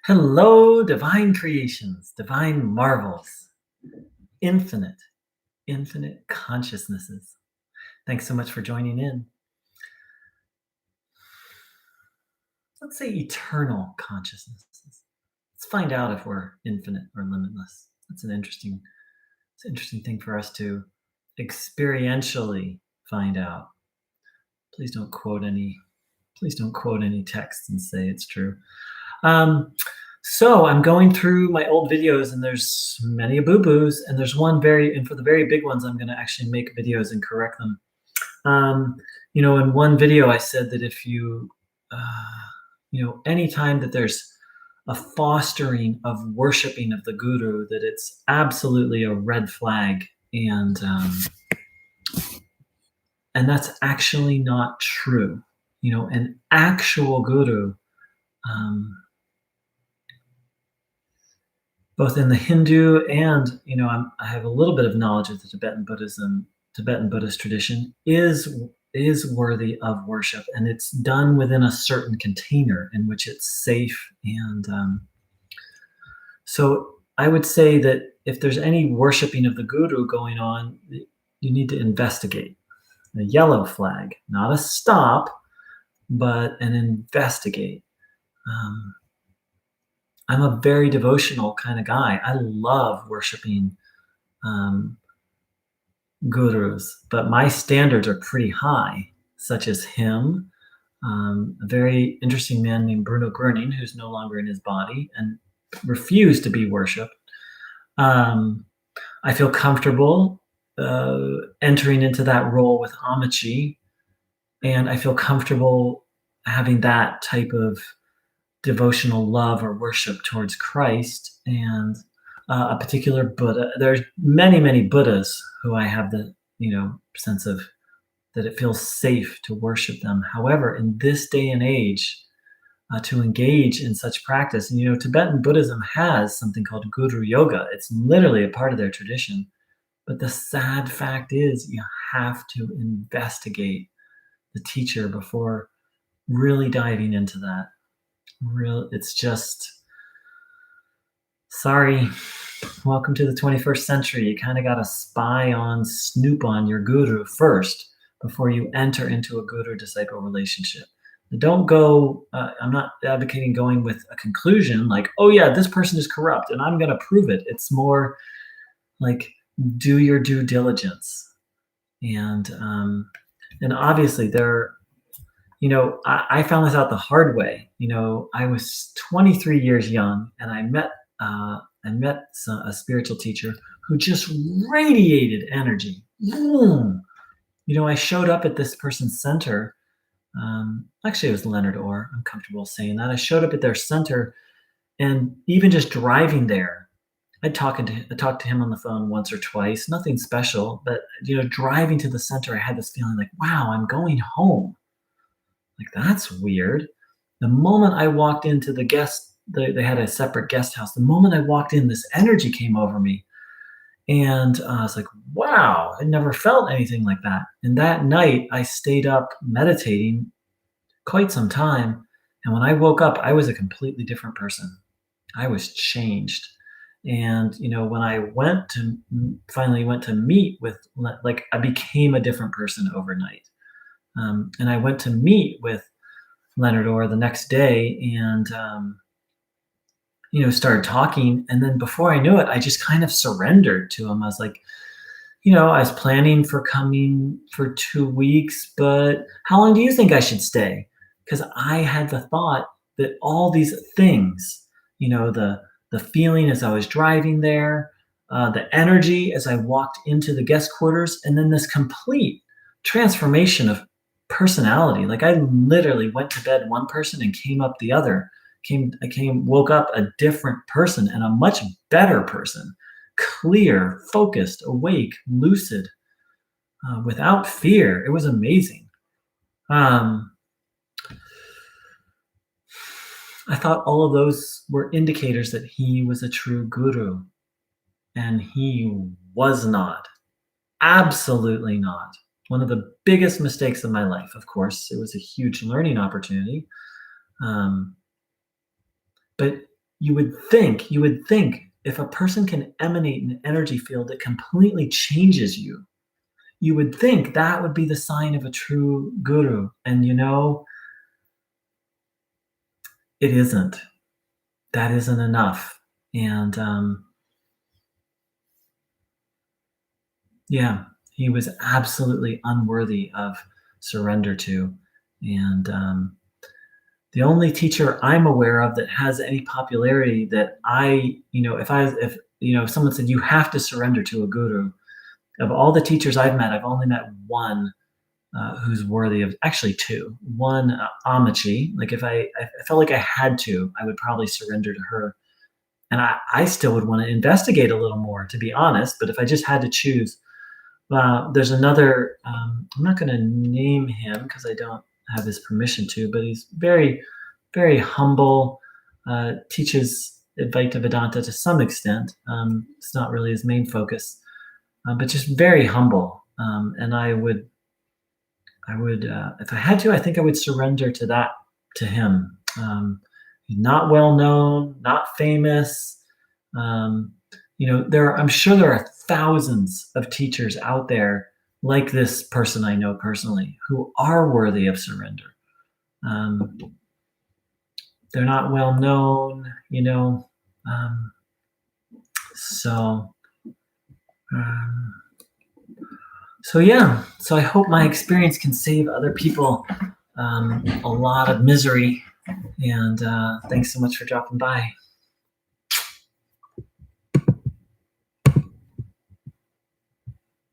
Hello, divine creations, divine marvels, infinite, infinite consciousnesses. Thanks so much for joining in. Let's say eternal consciousnesses. Let's find out if we're infinite or limitless. It's an interesting thing for us to experientially find out. Please don't quote any, please don't quote any texts and say it's true. So I'm going through my old videos and there's many boo-boos, and there's and for the very big ones, I'm gonna actually make videos and correct them. Um, in one video I said that if anytime that there's a fostering of worshiping of the guru, that it's absolutely a red flag. And that's actually not true. An actual guru, um, both in the Hindu and I have a little bit of knowledge of the Tibetan Buddhist tradition is worthy of worship, and it's done within a certain container in which it's safe. And so I would say that if there's any worshiping of the guru going on, you need to investigate. A yellow flag, not a stop, but an investigate. I'm a very devotional kind of guy. I love worshiping gurus, but my standards are pretty high, such as him, a very interesting man named Bruno Gröning, who's no longer in his body and refused to be worshipped. I feel comfortable entering into that role with Amici, and I feel comfortable having that type of devotional love or worship towards Christ and a particular Buddha. There's many, many Buddhas who I have the sense of that it feels safe to worship them. However, in this day and age, to engage in such practice, and Tibetan Buddhism has something called Guru Yoga. It's literally a part of their tradition. But the sad fact is, you have to investigate the teacher before really diving into that. It's just, sorry, welcome to the 21st century. You kind of got to snoop on your guru first before you enter into a guru-disciple relationship. Don't go, I'm not advocating going with a conclusion like, oh yeah, this person is corrupt and I'm going to prove it. It's more like, do your due diligence. And obviously I found this out the hard way. I was 23 years young, and I met a spiritual teacher who just radiated energy. Boom. I showed up at this person's center. Actually, it was Leonard Orr. I'm comfortable saying that. I showed up at their center, and even just driving there, I talked to him on the phone once or twice. Nothing special, but driving to the center, I had this feeling like, wow, I'm going home. Like, that's weird. The moment I walked into they had a separate guest house. The moment I walked in, this energy came over me. And I was like, wow, I never felt anything like that. And that night, I stayed up meditating quite some time. And when I woke up, I was a completely different person. I was changed. And, when I finally went to meet with, like, I became a different person overnight. And I went to meet with Leonard Orr the next day and, started talking. And then before I knew it, I just kind of surrendered to him. I was like, I was planning for coming for 2 weeks, but how long do you think I should stay? Because I had the thought that all these things, the feeling as I was driving there, the energy as I walked into the guest quarters, and then this complete transformation of personality. Like, I literally went to bed one person and came up the other. Woke up a different person and a much better person, clear, focused, awake, lucid, without fear. It was amazing. I thought all of those were indicators that he was a true guru, and he was not. Absolutely not. One of the biggest mistakes of my life. Of course, it was a huge learning opportunity. But you would think if a person can emanate an energy field that completely changes you, you would think that would be the sign of a true guru. And it isn't. That isn't enough. And yeah, he was absolutely unworthy of surrender to. And the only teacher I'm aware of that has any popularity that if someone said you have to surrender to a guru, of all the teachers I've met, I've only met one who's worthy of, actually two. One, Amachi. Like if I felt like I had to, I would probably surrender to her. And I still would want to investigate a little more, to be honest. But if I just had to choose, there's another. I'm not going to name him because I don't have his permission to. But he's very, very humble. Teaches Advaita Vedanta to some extent. It's not really his main focus, but just very humble. And I would, if I had to, I think I would surrender to him. He's not well known, not famous. I'm sure there are thousands of teachers out there like this person I know personally who are worthy of surrender. They're not well known, so. So I hope my experience can save other people a lot of misery. And thanks so much for dropping by.